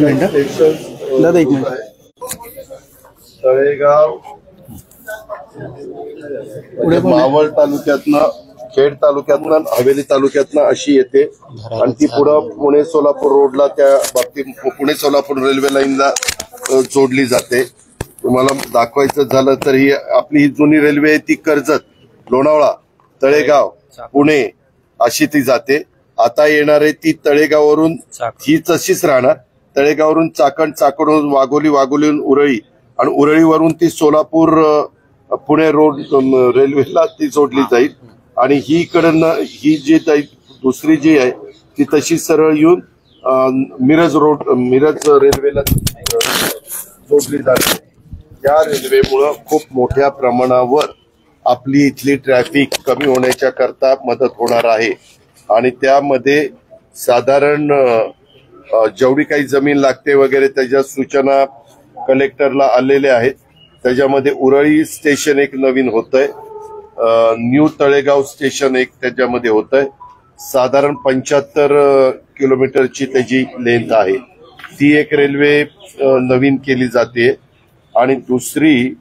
दादा एक मिनिट. तळेगाव मावळ तालुक्यातनं, खेड तालुक्यातनं, हवेली तालुक्यातनं अशी येते आणि ती पुढं पुणे सोलापूर रोडला त्या बाबतीत पुणे सोलापूर रेल्वे लाईनला जोडली जाते. तुम्हाला दाखवायचं झालं तर ही आपली जुनी रेल्वे आहे ती कर्जत, लोणावळा, तळेगाव, पुणे अशी ती जाते. आता येणारे ती तळेगाववरून ही तशीच राहणार. तळेगाववरून चाकण, चाकणवरून वाघोली, वाघोलीवरून उरळी आणि उरळीवरून ती सोलापूर पुणे रोड रेल्वेला ती जोडली जाईल. आणि ही इकडनं ही जी दुसरी जी आहे ती तशी सरळ येऊन मिरज रोड, मिरज रेल्वेला जोडली जाते. या रेल्वेमुळं खूप मोठ्या प्रमाणावर आपली इथली ट्रॅफिक कमी होण्याच्या करता मदत होणार आहे. आणि त्यामध्ये साधारण जेवढी काही जमीन लागते वगैरे त्याच्या सूचना कलेक्टरला आलेल्या आहेत. त्याच्यामध्ये उरळी स्टेशन एक नवीन होतंय, न्यू तळेगाव स्टेशन एक त्याच्यामध्ये होतंय. साधारण 75 किलोमीटरची त्याची लेंथ आहे. ती एक रेल्वे नवीन केली जाते. आणि दुसरी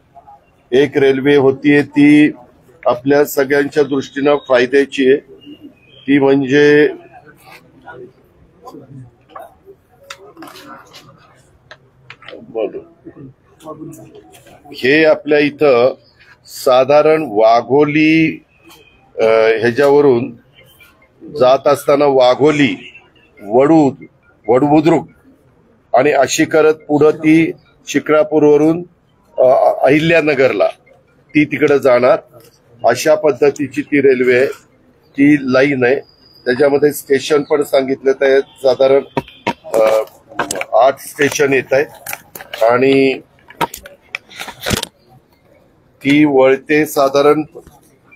एक रेल्वे होतीये ती आपल्या सगळ्यांच्या दृष्टीनं फायद्याची आहे. ती म्हणजे हे आपल्या इथं साधारण वाघोली ह्याच्यावरून जात असताना वाघोली, वडबुद्रुक आणि अशी करत पुढं ती शिक्रापूरवरून अहिल्यानगरला ती तिकडे जाणार. अशा पद्धतीची ती रेल्वे आहे, ती लाईन आहे. त्याच्यामध्ये स्टेशन पण सांगितलं तर साधारण 8 स्टेशन येत आहेत. आणि ती वळते साधारण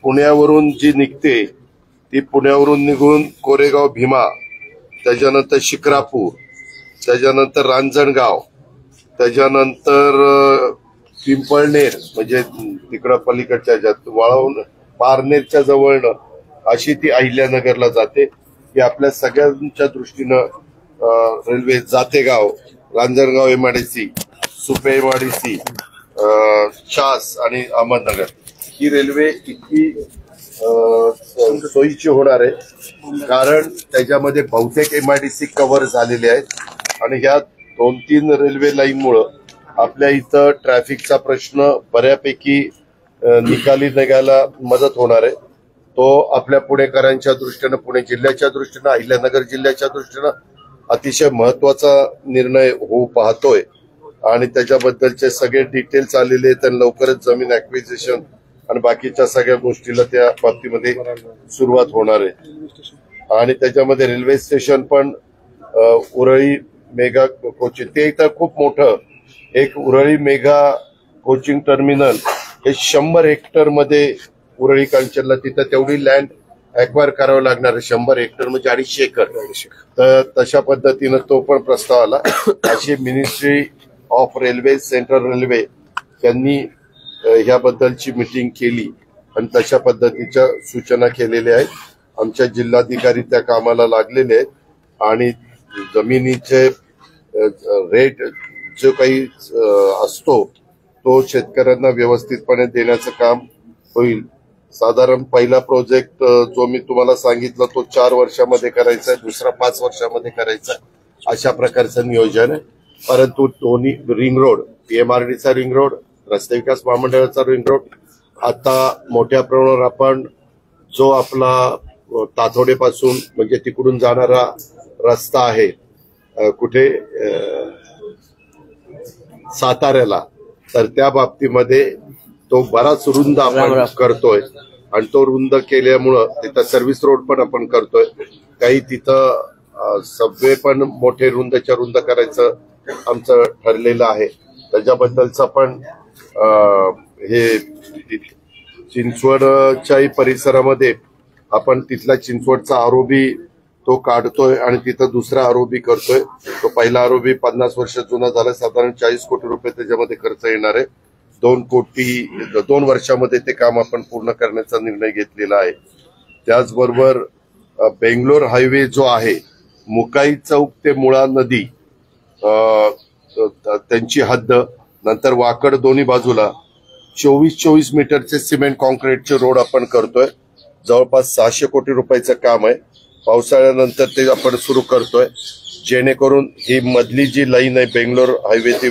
पुण्यावरून जी निघते ती पुण्यावरून निघून कोरेगाव भीमा, त्याच्यानंतर शिक्रापूर, त्याच्यानंतर रांजणगाव, त्याच्यानंतर पिंपळनेर म्हणजे तिकडं पलीकडच्या ह्याच्यात वाळवून पारनेरच्या जवळनं अशी ती अहिल्यानगरला जाते. ही आपल्या सगळ्यांच्या दृष्टीनं railway Jategaon, Ranjangaon MIDC, Supe MIDC, शास आणि अहमदनगर ही रेल्वे इतकी सोयीची होणार आहे कारण त्याच्यामध्ये बहुतेक एमआयडीसी कव्हर झालेले आहेत. आणि ह्या 2-3 रेल्वे लाईनमुळं आपल्या इथं ट्रॅफिकचा प्रश्न बऱ्यापैकी निकाली निघायला मदत होणार आहे. तो आपल्या पुणेकरांच्या दृष्टीनं, पुणे जिल्ह्याच्या दृष्टीनं, अहिल्यानगर जिल्ह्याच्या दृष्टीनं अतिशय महत्वाचा निर्णय होऊ पाहतोय. आणि त्याच्याबद्दलचे सगळे डिटेल्स आलेले आहेत आणि लवकरच जमीन ऍक्विजिशन आणि बाकीच्या सगळ्या गोष्टीला त्या बाबतीमध्ये सुरुवात होणार आहे. आणि त्याच्यामध्ये रेल्वे स्टेशन पण उरळी मेगा कोचिंग ते इथं खूप मोठं एक उरळी मेगा कोचिंग टर्मिनल हे 100 हेक्टर मध्ये उरळी कांचनला तिथं तेवढी लँड ऍक्वायर करावं लागणार आहे. 100 हेक्टर म्हणजे 250 एकर. तर तशा पद्धतीनं तो पण प्रस्ताव आला. अशी ministry of railway, central railway त्यांनी ह्याबद्दलची मिटिंग केली आणि तशा पद्धतीच्या सूचना केलेल्या आहेत. आमच्या जिल्हाधिकारी त्या कामाला लागलेले आहेत. आणि जमिनीचे रेट जो काही असतो तो शेतकऱ्यांना व्यवस्थितपणे देण्याचं काम होईल. साधारण पहिला प्रोजेक्ट जो मी तुम्हाला सांगितलं तो 4 वर्षामध्ये करायचा आहे, दुसरा 5 वर्षामध्ये करायचा आहे, अशा प्रकारचं नियोजन आहे. परंतु दोन्ही रिंग रोड, पीएमआरडीचा रिंग रोड, रस्ते विकास महामंडळाचा रिंग रोड, आता मोठ्या प्रमाणावर आपण जो आपला ताथोडेपासून म्हणजे तिकडून जाणारा रस्ता आहे कुठे साताऱ्याला, तर त्या बाबतीमध्ये तो बराच रुंद आपण करतोय. आणि तो रुंद केल्यामुळं तिथं सर्व्हिस रोड पण आपण करतोय. काही तिथं सबवे पण मोठे रुंदच्या रुंद करायचं आमचं ठरलेलं आहे. त्याच्याबद्दलचं पण हे चिंचवडच्याही परिसरामध्ये आपण तिथला चिंचवडचा आरोबी तो काढतोय आणि तिथं दुसरा आरोबी करतोय. तो पहिला आरोबी 50 वर्ष जुना झाला, साधारण 40 कोटी रुपये त्याच्यामध्ये खर्च येणार आहे. 2 वर्षामध्ये ते काम आपण पूर्ण करण्याचा निर्णय घेतलेला आहे. त्याचबरोबर बेंगलोर हायवे जो आहे मुकाई चौक ते मुळा नदी त्यांची हद्द, नंतर वाकड दोन्ही बाजूला 24 मीटरचे सिमेंट कॉन्क्रीटचे रोड आपण करतोय. जवळपास 600 कोटी रुपयाचं काम आहे. पावसाळ्यानंतर ते आपण सुरू करतोय, जेणेकरून ही मधली जी लाईन आहे बेंगलोर हायवे ते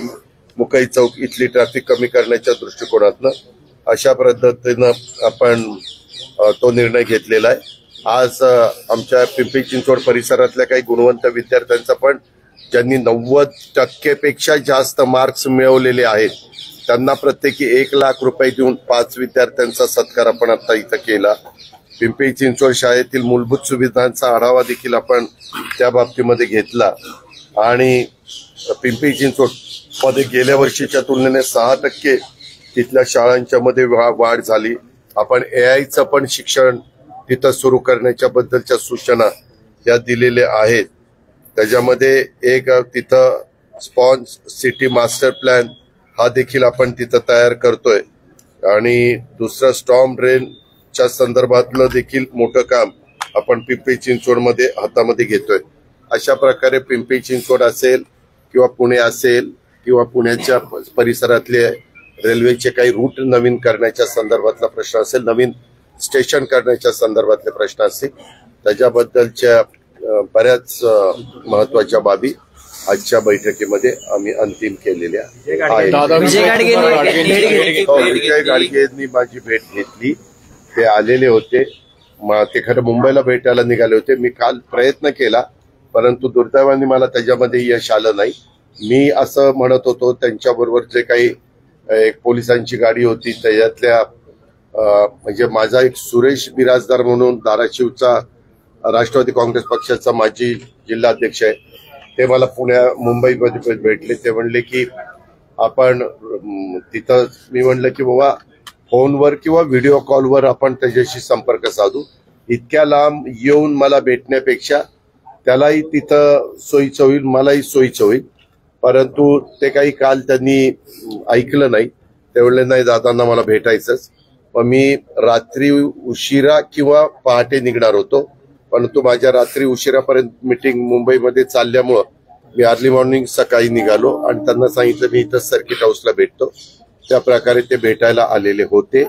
मुकई चौक इथली ट्रॅफिक कमी करण्याच्या दृष्टिकोनातनं अशा पद्धतीनं आपण तो निर्णय घेतलेला आहे. आज आमच्या पिंपरी चिंचवड परिसरातल्या काही गुणवंत विद्यार्थ्यांचा पण ज्यांनी 90% पेक्षा जास्त मार्क्स मिळवलेले आहेत त्यांना प्रत्येकी 1 लाख रुपये देऊन 5 विद्यार्थ्यांचा सत्कार आपण आता इथं केला. पिंपरी चिंचवड शाळेतील मूलभूत सुविधांचा आढावा देखील आपण त्या बाबतीमध्ये घेतला आणि पिंपरी चिंचवड मध्ये गेल्या वर्षीच्या तुलनेने 6% तिथल्या शाळांच्या मध्ये वाढ झाली. आपण एआयचं पण शिक्षण तिथं सुरू करण्याच्या बद्दलच्या सूचना या दिलेल्या आहेत. त्याच्यामध्ये एक तिथं स्पॉन्ज सिटी मास्टर प्लॅन हा देखील आपण तिथं तयार करतोय आणि दुसरं स्टॉर्म ड्रेनच्या संदर्भातलं देखील मोठं काम आपण पिंपरी चिंचवडमध्ये हातामध्ये घेतोय. अशा प्रकारे पिंपरी चिंचवड असेल किंवा पुणे असेल किंवा पुण्याच्या परिसरातले रेल्वेचे काही रूट नवीन करण्याच्या संदर्भातला प्रश्न असेल, नवीन स्टेशन करण्याच्या संदर्भातले प्रश्न असतील, त्याच्याबद्दलच्या बऱ्याच महत्वाच्या बाबी आजच्या बैठकीमध्ये आम्ही अंतिम केलेल्या आहेत. विजय गाडगेंनी माझी भेट घेतली. ते आलेले होते. ते खरं मुंबईला भेटायला निघाले होते. मी काल प्रयत्न केला, परंतु दुर्दैवाने मला त्याच्यामध्ये यश आलं नाही. मी असं म्हणत होतो त्यांच्याबरोबर जे काही एक पोलिसांची गाडी होती त्याच्यातल्या म्हणजे माझा एक सुरेश बिराजदार म्हणून धाराशिवचा राष्ट्रवादी काँग्रेस पक्षाचा माजी जिल्हाध्यक्ष आहे, ते मला मुंबईमध्ये भेटले. ते म्हणले की आपण तिथं, मी म्हणलं की बाबा फोनवर किंवा व्हिडिओ कॉलवर आपण त्याच्याशी संपर्क साधू. इतक्या लांब येऊन मला भेटण्यापेक्षा त्यालाही तिथं सोयीचं होईल, मलाही सोयीचं होईल. परंतु ते काही काल त्यांनी ऐकलं नाही. ते म्हणले नाही दादांना मला भेटायचंच. मग मी रात्री उशिरा किंवा पहाटे निघणार होतो, परंतु माझ्या रात्री उशिरापर्यंत मीटिंग मुंबईमध्ये चालल्यामुळं मी अर्ली मॉर्निंग सकाळी निघालो आणि त्यांना सांगितलं मी इथं सर्किट हाऊसला भेटतो. त्या प्रकारे ते भेटायला आलेले होते.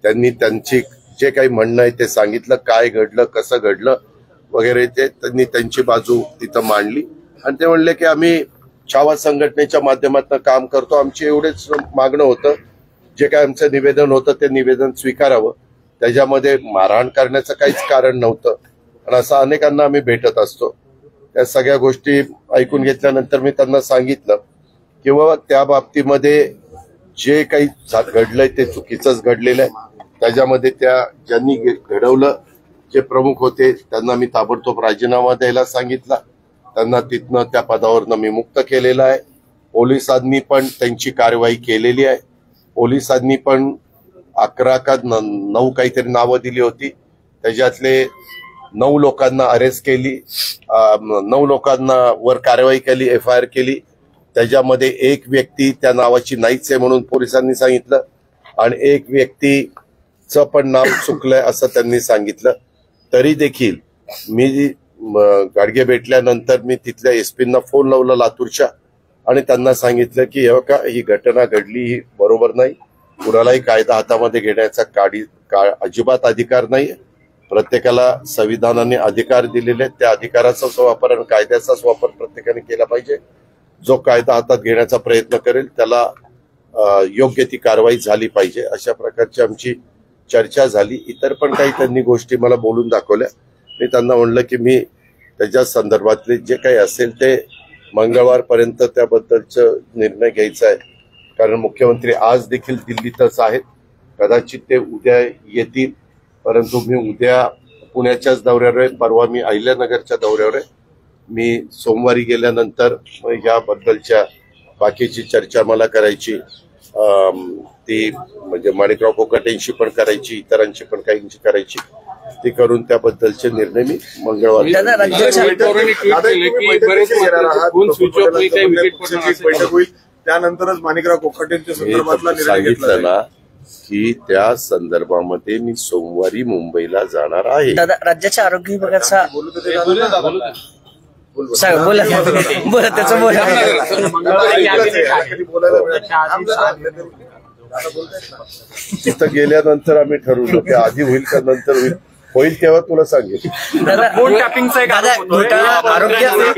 त्यांनी त्यांची जे काही म्हणणं आहे ते सांगितलं, काय घडलं, कसं घडलं वगैरे ते त्यांनी त्यांची बाजू तिथं मांडली आणि ते म्हणले की आम्ही छावा संघटनेच्या माध्यमातून काम करतो, आमचे एवढेच मागणं होतं, जे काय आमचं निवेदन होतं ते निवेदन स्वीकारावं, त्याच्यामध्ये मारहाण करण्याचं काहीच कारण नव्हतं. आणि असं अनेकांना आम्ही भेटत असतो. त्या सगळ्या गोष्टी ऐकून घेतल्यानंतर मी त्यांना सांगितलं किंवा त्या बाबतीमध्ये जे काही घडलंय ते चुकीचंच घडलेलं आहे. त्याच्यामध्ये त्या ज्यांनी घडवलं जे प्रमुख होते त्यांना मी ताबडतोब राजीनामा द्यायला सांगितला. त्यांना तिथनं त्या पदावरनं मी मुक्त केलेलं आहे. पोलिसांनी पण त्यांची कारवाई केलेली आहे. पोलिसांनी पण 11 का 9 काहीतरी नावं दिली होती, त्याच्यातले 9 लोकांना अरेस्ट केली, 9 लोकांना वर कारवाई केली, FIR केली. त्याच्यामध्ये एक व्यक्ती त्या नावाची नाहीच आहे म्हणून पोलिसांनी सांगितलं आणि एक व्यक्तीचं पण नाव चुकलंय असं त्यांनी सांगितलं. तरी देखील मी गाडगे भेटल्यानंतर मी तिथल्या एसपींना फोन लावला लातूरच्या आणि त्यांना सांगितलं की ही घटना घडली, ही बरोबर नाही. कुणालाही कायदा हातामध्ये घेण्याचा अजिबात अधिकार नाही. प्रत्येकाला संविधानाने अधिकार दिलेले आहेत, त्या अधिकाराचाच वापर आणि कायद्याचाच वापर प्रत्येकाने केला पाहिजे. जो कायदा हातात घेण्याचा प्रयत्न करेल त्याला योग्य ती कारवाई झाली पाहिजे. अशा प्रकारची आमची चर्चा झाली. इतर पण काही त्यांनी गोष्टी मला बोलून दाखवल्या. मी त्यांना म्हणलं की मी त्याच्या संदर्भातले जे काही असेल ते मंगळवारपर्यंत त्याबद्दलचं निर्णय घ्यायचा आहे, कारण मुख्यमंत्री आज देखील दिल्लीतच आहेत. कदाचित ते उद्या येतील, परंतु मी उद्या पुण्याच्याच दौऱ्यावर आहे, परवा मी अहिल्यानगरच्या दौऱ्यावर आहे. मी सोमवारी गेल्यानंतर याबद्दलच्या बाकीची चर्चा मला करायची, ती म्हणजे माणिकराव कोकाटेंशी पण करायची, इतरांशी पण काहींची करायची, ती करून त्याबद्दलचे निर्णय मी मंगळवारी. त्यानंतरच माणिकराव कोकाटेंच्या संदर्भातला सांगितलं ना की त्या संदर्भामध्ये मी सोमवारी मुंबईला जाणार आहे. राज्याच्या आरोग्य विभागाचा सांग बोला बोला त्याचं बोला. तिथं गेल्यानंतर आम्ही ठरवलं की आधी होईल का नंतर होईल तेव्हा तुला सांगेल.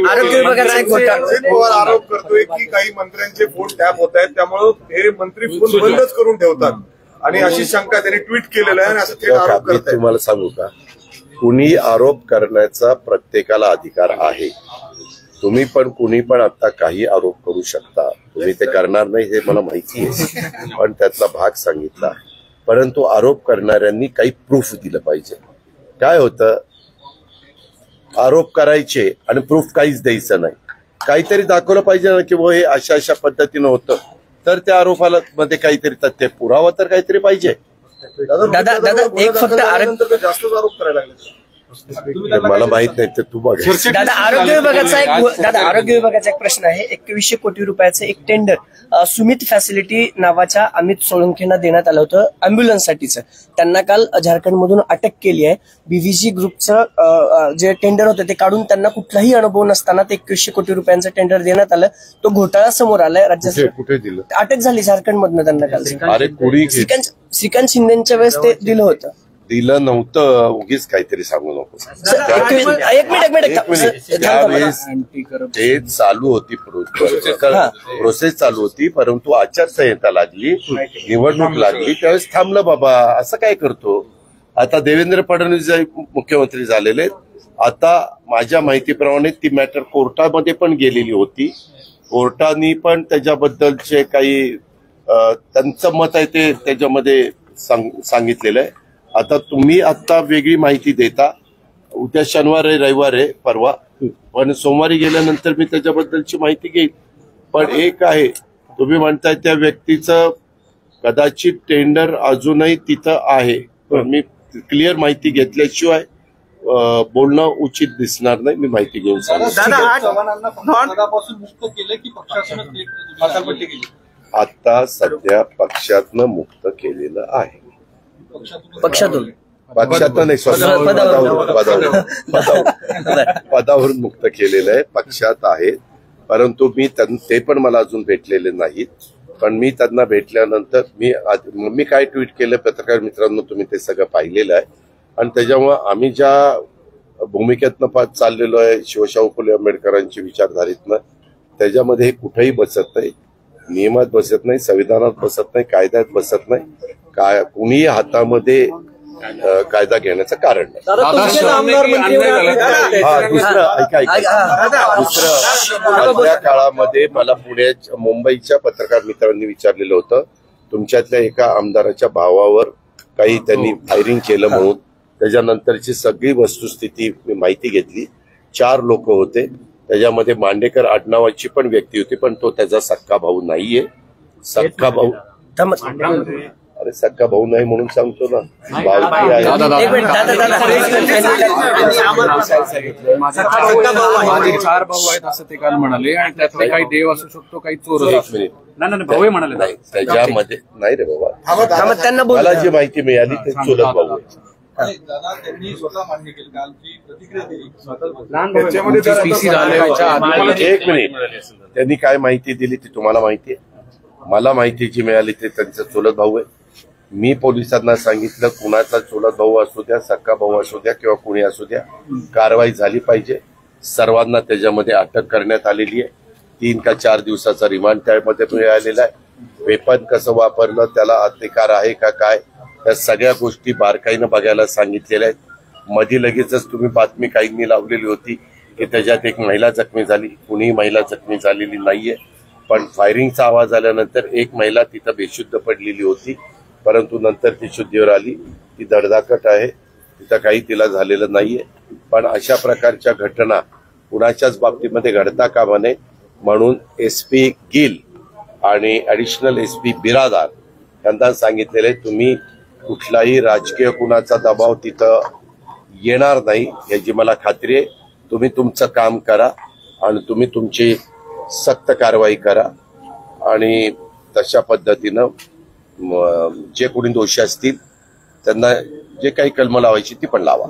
आरोग्य विभागाचा एक घोटाळा आरोप करतोय की काही मंत्र्यांचे फोन टॅप होत आहेत, त्यामुळे हे मंत्री फोन बंदच करून ठेवतात आणि अशी शंका त्यांनी ट्विट केलेलं आहे आणि असं थेट आरोप मी करतायत. तुम्हाला सांगू का, कुणी आरोप करण्याचा प्रत्येकाला अधिकार आहे. तुम्ही पण कुणी पण आता काही आरोप करू शकता. तुम्ही ते करणार नाही हे मला माहिती आहे, पण त्यातला भाग सांगितला. परंतु आरोप करणाऱ्यांनी काही प्रूफ दिलं पाहिजे. काय होतं, आरोप करायचे आणि प्रूफ काहीच द्यायचं नाही. काहीतरी दाखवलं पाहिजे ना की हे अशा अशा पद्धतीनं होतं, तर त्या आरोपाला मध्ये काहीतरी तथ्य पुरावा तर काहीतरी पाहिजे. दादा एक फक्त जास्तच आरोप करायला लागले. मला माहित नाही, तर तू बघ. दादा आरोग्य विभागाचा एक प्रश्न आहे. 2100 कोटी रुपयाचं एक टेंडर सुमित फॅसिलिटी नावाच्या अमित सोळंकेंना देण्यात आलं होतं अँब्युलन्ससाठीचं. त्यांना काल झारखंडमधून अटक केली आहे. बीव्हीजी ग्रुपचं जे टेंडर होतं ते काढून त्यांना कुठलाही अनुभव नसताना ते 2100 कोटी रुपयांचं टेंडर देण्यात आलं. तो घोटाळा समोर आलाय. राज्यात कुठे दिलं? अटक झाली झारखंडमधनं त्यांना काल. अरे कुणी श्रीकांत शिंदेच्या वेळेस ते दिलं होतं. दिलं नव्हतं, उगीच काहीतरी सांगू नको. एक मिनिट त्यावेळेस ते चालू होती प्रोसेस चालू होती, परंतु आचारसंहिता लागली, निवडणूक लागली, त्यावेळेस थांबलं. बाबा असं काय करतो. आता देवेंद्र फडणवीस मुख्यमंत्री झालेले. आता माझ्या माहितीप्रमाणे ती मॅटर कोर्टामध्ये पण गेलेली होती. कोर्टाने पण त्याच्याबद्दलचे काही त्यांचं मत आहे ते त्याच्यामध्ये सांगितलेलं आहे. आता तुम्ही आता वेगळी माहिती देता. उद्या शनिवार आहे, रविवार आहे, परवा, पण सोमवारी गेल्यानंतर मी त्याच्याबद्दलची माहिती घेईन. पण एक आहे, तुम्ही म्हणताय त्या व्यक्तीचं कदाचित टेंडर अजूनही तिथं आहे, पण मी क्लिअर माहिती घेतल्याशिवाय बोलणं उचित दिसणार नाही. मी माहिती घेऊन सांगतो. आता सध्या पक्षातनं मुक्त केलेलं आहे. पक्षातून नाही, पदावरून मुक्त केलेलं आहे. पक्षात आहे, परंतु ते पण मला अजून भेटलेले नाहीत. पण मी त्यांना भेटल्यानंतर मी काय ट्विट केलं पत्रकार मित्रांनो, तुम्ही ते सगळं पाहिलेलं आहे. आणि त्याच्यामुळं आम्ही ज्या भूमिकेतनं चाललेलो आहे शिवशाहू फुले आंबेडकरांची विचारधारेतनं, त्याच्यामध्ये हे कुठेही बसत नाही. नियमात बसत नाही, संविधानात बसत नाही, कायद्यात बसत नाही. कुणीही हातामध्ये कायदा घेण्याचं कारण नाही. दुसरं मधल्या काळामध्ये मला मुंबईच्या पत्रकार मित्रांनी विचारलेलं होतं, तुमच्यातल्या एका आमदाराच्या भावावर काही त्यांनी फायरिंग केलं म्हणून. त्याच्यानंतरची सगळी वस्तुस्थिती मी माहिती घेतली. 4 लोक होते, त्याच्यामध्ये मांडेकर आडनावाची पण व्यक्ती होती, पण तो त्याचा सक्का भाऊ नाहीये. सक्का भाऊ अरे सक्का भाऊ नाही म्हणून सांगतो ना, भावकी आहे. माझे 4 भाऊ आहेत असं ते काल म्हणाले, आणि त्यातले काही देव असू शकतो, काही चोर. भाऊ म्हणाले नाही, त्याच्यामध्ये नाही रे बाबा. त्यांना मला जी माहिती मिळाली ते चुलत भाऊ आहे. त्यांनी स्वतः मान्य केलं, कालची प्रतिक्रिया दिली. एक मिनिट, त्यांनी काय माहिती दिली ती तुम्हाला माहिती आहे. मला माहिती जी मिळाली ते त्यांचा चुलत भाऊ आहे. मी पोलिसांना सांगितलं, कुणाचा चुलत भाऊ असू द्या, सक्का भाऊ असू द्या किंवा कुणी असू द्या, कारवाई झाली पाहिजे. सर्वांना त्याच्यामध्ये अटक करण्यात आलेली आहे. 3 का 4 दिवसाचा रिमांड त्यामध्ये मिळालेला आहे. वेपन कसं वापरलं, त्याला अधिकार आहे का काय, त्या सगळ्या गोष्टी बारकाईनं बघायला सांगितलेल्या आहेत. मध्ये लगेचच तुम्ही बातमी काहींनी लावलेली होती की त्याच्यात एक महिला जखमी झाली. कुणीही महिला जखमी झालेली नाहीये, पण फायरिंगचा आवाज आल्यानंतर एक महिला तिथं बेशुद्ध पडलेली होती, परंतु नंतर ती शुद्धीवर आली. ती धडधाकट आहे, तिथं काही तिला झालेलं नाहीये. पण अशा प्रकारच्या घटना कुणाच्याच बाबतीमध्ये घडता कामा नये म्हणून SP गिल आणि ॲडिशनल SP बिरादार यांना सांगितलेले, तुम्ही कुठलाही राजकीय कुणाचा दबाव तिथं येणार नाही याची मला खात्री आहे. तुम्ही तुमचं काम करा आणि तुम्ही तुमची सक्त कारवाई करा, आणि तशा पद्धतीनं जे कोणी दोषी असतील त्यांना जे काही कलम लावायची ती पण लावा.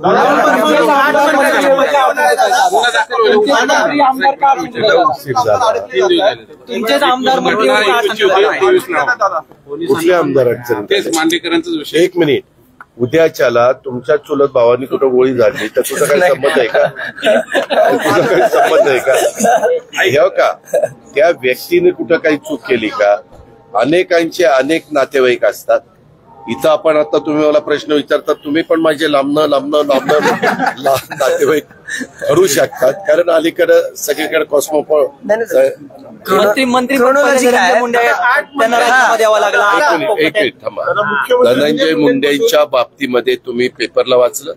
कुठल्या आमदार अडचण? एक मिनिट, उद्याच्याला तुमच्या चुलत भावानी कुठं गोळी झाली तर तुझा काही संबंध आहे का? तुझा काही संबंध आहे का? हे का त्या व्यक्तीने कुठं काही चूक केली का? अनेकांचे अनेक नातेवाईक असतात. इथं आपण आता तुम्ही मला प्रश्न विचारतात, तुम्ही पण माझे लांबणं नातेवाईक ठरू शकतात, कारण अलीकडे सगळीकडे एक मिनिट थांबा. धनंजय मुंडेंच्या बाबतीमध्ये तुम्ही पेपरला वाचलं,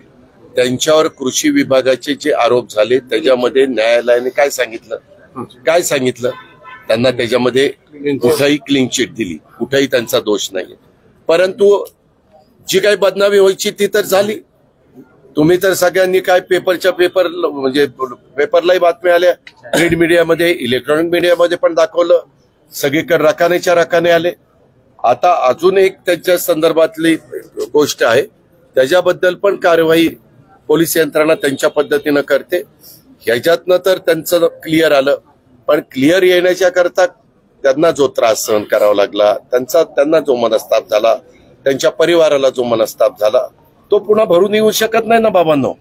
त्यांच्यावर कृषी विभागाचे जे आरोप झाले त्याच्यामध्ये न्यायालयाने काय सांगितलं? त्यांना त्याच्यामध्ये कुठेही क्लीन चिट दिली, कुठेही त्यांचा दोष नाही. परंतु जी काही बदनामी व्हायची ती तर झाली. तुम्ही तर सगळ्यांनी काय म्हणजे पेपरलाही बातम्या आल्या, प्रिंट मीडियामध्ये, इलेक्ट्रॉनिक मीडियामध्ये पण दाखवलं, सगळीकडे रकाने आले. आता अजून एक त्यांच्या संदर्भातली गोष्ट आहे, त्याच्याबद्दल पण कार्यवाही पोलीस यंत्रणा त्यांच्या पद्धतीनं करते. ह्याच्यातनं तर त्यांचं क्लिअर आलं, पण क्लिअर येण्याच्या करता त्यांना जो त्रास सहन करावा लागला, त्यांना जो मनस्ताप झाला, त्यांच्या परिवाराला जो मनस्ताप झाला, तो पुन्हा भरून येऊ शकत नाही ना बाबांनो.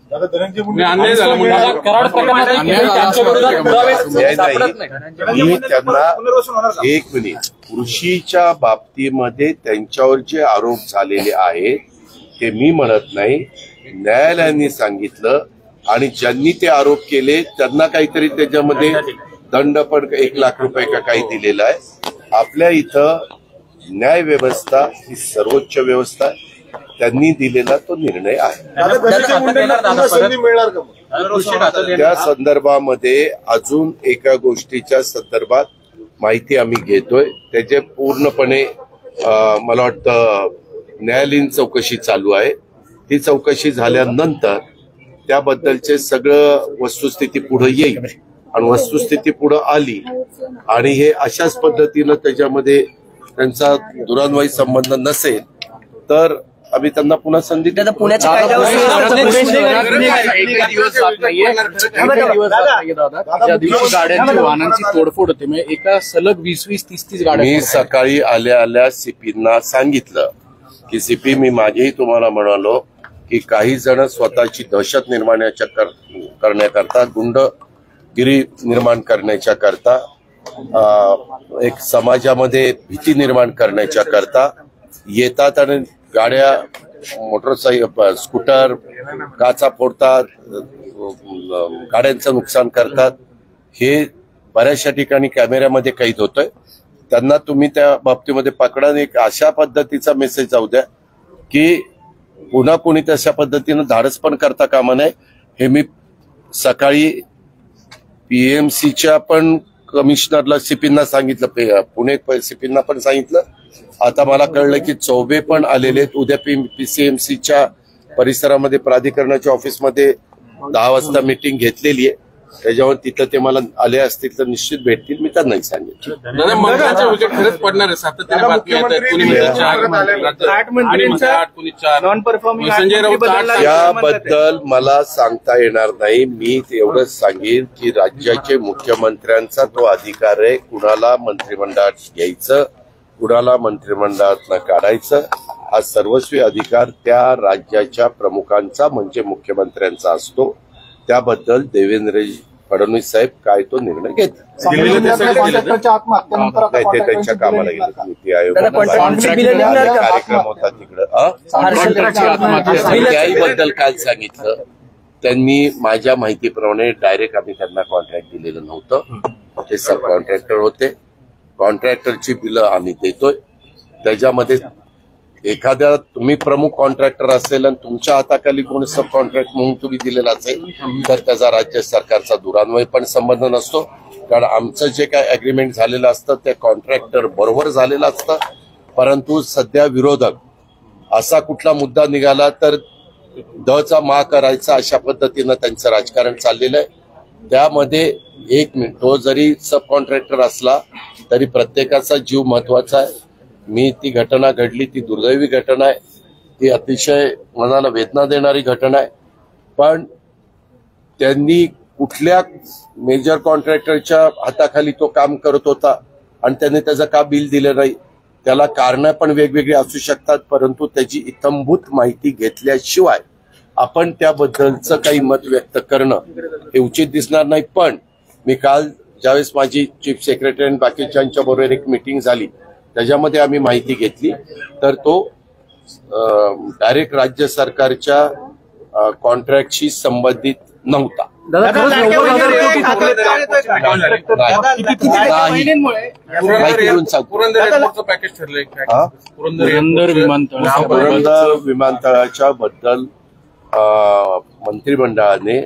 मी त्यांना एक मिनिट, कृषीच्या बाबतीमध्ये त्यांच्यावर जे आरोप झालेले आहेत ते मी म्हणत नाही, न्यायालयाने सांगितलं. आणि ज्यांनी ते आरोप केले त्यांना काहीतरी त्याच्यामध्ये दंड पण 1 लाख रुपये का काही दिलेला आहे. आपल्या इथं न्याय व्यवस्था ही सर्वोच्च व्यवस्था आहे, त्यांनी दिलेला तो निर्णय आहे. त्या संदर्भामध्ये अजून एका गोष्टीच्या संदर्भात माहिती आम्ही घेतोय, त्याचे पूर्णपणे मला वाटतं न्यायालयीन चौकशी चालू आहे. ती चौकशी झाल्यानंतर त्याबद्दलचे सगळं वस्तुस्थिती पुढे येईल. आणि वस्तुस्थिती पुढे आली आणि हे अशाच पद्धतीनं त्याच्यामध्ये त्यांचा दुरान्वयी संबंध नसेल तर आम्ही त्यांना पुन्हा संधी देतो. पुण्याच्या गाड्यांची वाहनांची तोडफोड होते, म्हणजे एका सलग 20-30 गाड्या. मी सकाळी आल्या सीपींना सांगितलं की सीपी, मी मागेही तुम्हाला म्हणालो की काही जण स्वतःची दहशत निर्माण करण्याकरता, गुंडगिरी निर्माण करण्याच्या करता, एक समाजामध्ये भीती निर्माण करण्याच्या करता येतात आणि गाड्या, मोटरसायकल, स्कूटर काचा फोडतात, गाड्यांचं नुकसान करतात. हे बऱ्याचशा ठिकाणी कॅमेऱ्यामध्ये कैद होतोय. त्यांना तुम्ही त्या बाबतीमध्ये पकडा. एक अशा पद्धतीचा मेसेज जाऊ द्या की पुन्हा कोणी तशा पद्धतीनं धाडस पण करता कामा नये. हे मी सकाळी पीएमसीच्या पण कमिशनरला, सीपींना सांगितलं, पुणे सीपींना पण सांगितलं. आता मला कळलं की चौबे पण आलेले आहेत. उद्या पीसीएमसीच्या परिसरामध्ये प्राधिकरणाच्या ऑफिसमध्ये 10 वाजता मीटिंग घेतलेली आहे. त्याच्यावर तिथं ते मला आले असतील तर निश्चित भेटतील, मी त्यांनाही सांगितलं. खरंच पडणार आहे, सातत्याने बातम्या येतात. याबद्दल मला सांगता येणार नाही. मी एवढंच सांगेन की राज्याचे मुख्यमंत्र्यांचा तो अधिकार आहे, कुणाला मंत्रिमंडळात घ्यायचं, कुणाला मंत्रिमंडळातनं काढायचं, हा सर्वस्वी अधिकार त्या राज्याच्या प्रमुखांचा म्हणजे मुख्यमंत्र्यांचा असतो. त्याबद्दल देवेंद्र फडणवीस साहेब काय तो निर्णय घेतात. ते त्यांच्या कामाला गेले. नीती आयोगाचा कार्यक्रम होता तिकडं, त्याबद्दल काल सांगितलं. त्यांनी माझ्या माहितीप्रमाणे डायरेक्ट आम्ही त्यांना कॉन्ट्रॅक्ट दिलेलं नव्हतं. ते सब कॉन्ट्रॅक्टर होते. कॉन्ट्रॅक्टरची बिलं आम्ही देतोय. त्याच्यामध्ये एखाद्या तुम्ही प्रमुख कॉन्ट्रॅक्टर असेल आणि तुमच्या हाताखाली कोणी सब कॉन्ट्रॅक्ट म्हणून तुम्ही दिलेला असेल तर त्याचा राज्य सरकारचा दुरान्वय पण संबंध नसतो. कारण आमचं जे काय अग्रीमेंट झालेलं असतं ते कॉन्ट्रॅक्टर बरोबर झालेलं असतं. परंतु सध्या विरोधक असा कुठला मुद्दा निघाला तर दचा मा करायचा, अशा पद्धतीनं त्यांचं राजकारण चाललेलं आहे. त्यामध्ये एक मिनिट, तो जरी सब कॉन्ट्रॅक्टर असला तरी प्रत्येकाचा जीव महत्वाचा आहे. मी ती घटना घडली, ती दुर्दैवी घटना आहे. ही अतिशय मनाला वेदना देणारी घटना आहे. पण त्यांनी कुठल्या मेजर कॉन्ट्रॅक्टरच्या हाताखाली तो काम करत होता आणि त्यांनी त्याचं का बिल दिलं नाही, त्याला कारणं पण वेगवेगळी असू शकतात. परंतु त्याची इत्थंभूत माहिती घेतल्याशिवाय आपण त्याबद्दलचं काही मत व्यक्त करणं हे उचित दिसणार नाही. पण मी काल ज्यावेळेस माझी चीफ सेक्रेटरी आणि बाकीच्यांच्या बरोबर एक मीटिंग झाली त्याच्यामध्ये आम्ही माहिती घेतली तर तो डायरेक्ट राज्य सरकारच्या कॉन्ट्रॅक्टशी संबंधित नव्हता. पुरंदर विमानतळाच्या बद्दल मंत्रिमंडळाने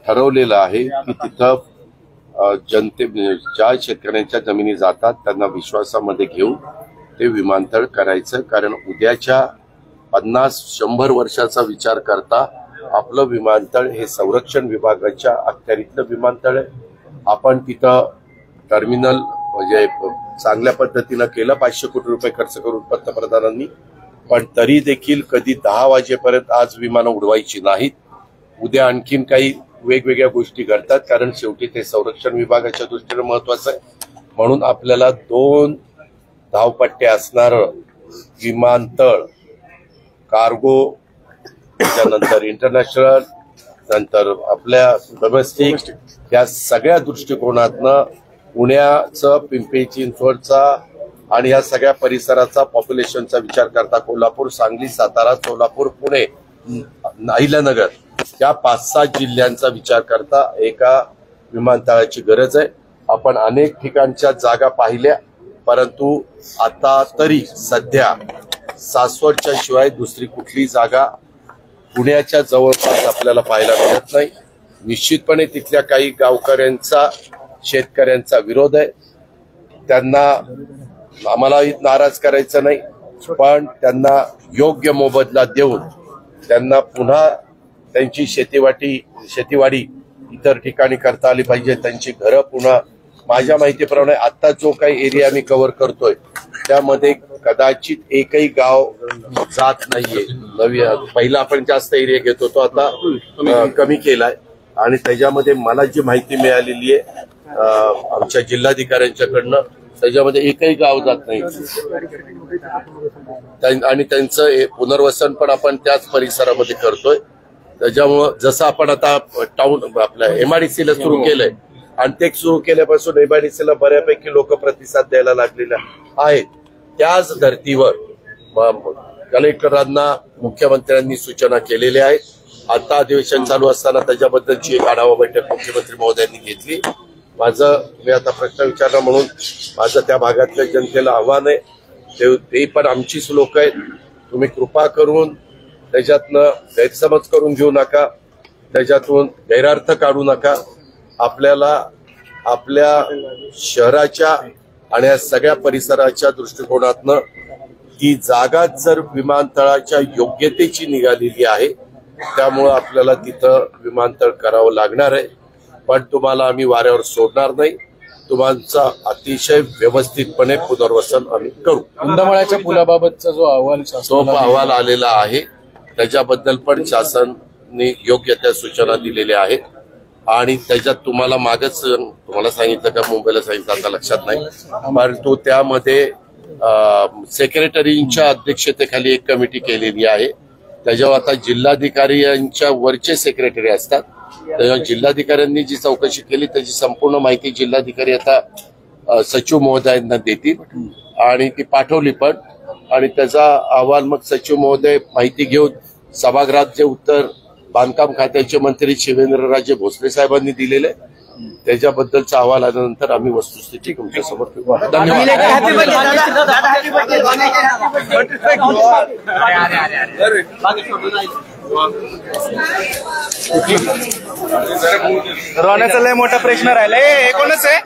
ठरवलेलं आहे की तिथं ज्या शेतकऱ्यांच्या जमिनी जातात त्यांना विश्वासामध्ये घेऊन ते विमानतळ करायचं. कारण उद्याच्या 50-100 वर्षाचा विचार करता आपलं विमानतळ हे संरक्षण विभागाच्या अखत्यारीतलं विमानतळ आहे. आपण तिथं टर्मिनल म्हणजे चांगल्या पद्धतीनं केलं, 500 कोटी रुपये खर्च करून पंतप्रधानांनी. पण तरी देखील कधी 10 वाजेपर्यंत आज विमानं उडवायची नाहीत. उद्या आणखीन काही वेगवेगळ्या गोष्टी घडतात कारण शेवटी ते संरक्षण विभागाच्या दृष्टीने महत्वाचं आहे. म्हणून आपल्याला 2 धावपट्ट्या असणारं विमानतळ, कार्गो, त्यानंतर इंटरनॅशनल, नंतर आपल्या डोमेस्टिक, या सगळ्या दृष्टिकोनातनं पुण्याचं, पिंपरी चिंचवडचा आणि या सगळ्या परिसराचा पॉप्युलेशनचा विचार करता कोल्हापूर, सांगली, सातारा, सोलापूर, पुणे, अहिल्यानगर या 5-7 जिल्ह्यांचा विचार करता एका विमानतळाची गरज आहे. आपण अनेक ठिकाणच्या जागा पाहिल्या परंतु आता तरी सध्या सासवडच्या शिवाय दुसरी कुठली जागा पुण्याच्या जवळपास आपल्याला पाहायला मिळत नाही. निश्चितपणे तिथल्या काही गावकऱ्यांचा, शेतकऱ्यांचा विरोध आहे. त्यांना आम्हालाही नाराज करायचं नाही पण त्यांना योग्य मोबदला देऊन त्यांना पुन्हा त्यांची शेतीवाडी इतर ठिकाणी करता आली पाहिजे. त्यांची घरं पुन्हा, माझ्या माहितीप्रमाणे आता जो काही एरिया मी कव्हर करतोय त्यामध्ये कदाचित एकही गाव जात नाहीये. पहिला आपण जास्त एरिया घेत होतो, आता कमी केलाय. आणि त्याच्यामध्ये मला जी माहिती मिळालेली आहे आमच्या जिल्हाधिकाऱ्यांच्याकडनं, त्याच्यामध्ये एकही गाव जात नाही आणि त्यांचं पुनर्वसन पण आपण त्याच परिसरामध्ये करतोय. त्याच्यामुळं जसं आपण आता टाउन आपल्या MIDCला सुरू केलंय आणि ते सुरू केल्यापासून MIDCला बऱ्यापैकी लोक प्रतिसाद द्यायला लागलेले आहेत. त्याच धर्तीवर कलेक्टरांना मुख्यमंत्र्यांनी सूचना केलेल्या आहेत. आता अधिवेशन चालू असताना त्याच्याबद्दलची एक आढावा बैठक मुख्यमंत्री महोदयांनी घेतली. मी आता प्रश्न विचारला म्हणून माझं त्या भागातल्या जनतेला आव्हान आहे, ते पण आमचीच लोक आहेत. तुम्ही कृपा करून त्याच्यातनं गैरसमज करून घेऊ नका, त्याच्यातून गैरार्थ काढू नका. आपल्याला आपल्या शहराच्या आणि या सगळ्या परिसराच्या दृष्टिकोनातनं ती जागा जर विमानतळाच्या योग्यतेची निघालेली आहे त्यामुळं आपल्याला तिथं विमानतळ करावं लागणार आहे. पण तुम्हाला आम्ही वाऱ्यावर सोडणार नाही. तुमचा अतिशय व्यवस्थितपणे पुनर्वसन आम्ही करू. कंदमाळ्याच्या पुलाबाबतचा जो अहवाल आलेला आहे त्याच्याबद्दल पण शासनाने योग्य त्या सूचना दिलेल्या आहेत. आणि त्याच्यात तुम्हाला सांगितलं का मुंबईला सांगितलं आता लक्षात नाही, परंतु त्यामध्ये सेक्रेटरींच्या अध्यक्षतेखाली एक कमिटी केलेली आहे. त्याच्यावर आता जिल्हाधिकारी यांच्या वरचे सेक्रेटरी असतात. त्याच्यावर जिल्हाधिकाऱ्यांनी जी चौकशी केली त्याची संपूर्ण माहिती जिल्हाधिकारी आता सचिव महोदयांना देतील आणि ती पाठवली पण. आणि त्याचा अहवाल मग सचिव महोदय माहिती घेऊन सभागृहात जे उत्तर बांधकाम खात्याचे मंत्री शिवेंद्रराजे भोसले साहेबांनी दिलेले त्याच्याबद्दलचा अहवाल आल्यानंतर आम्ही वस्तुस्थिती तुमच्यासमोर ठेवू. रोण्याचा लय मोठा प्रश्न राहिला. कोणच आहे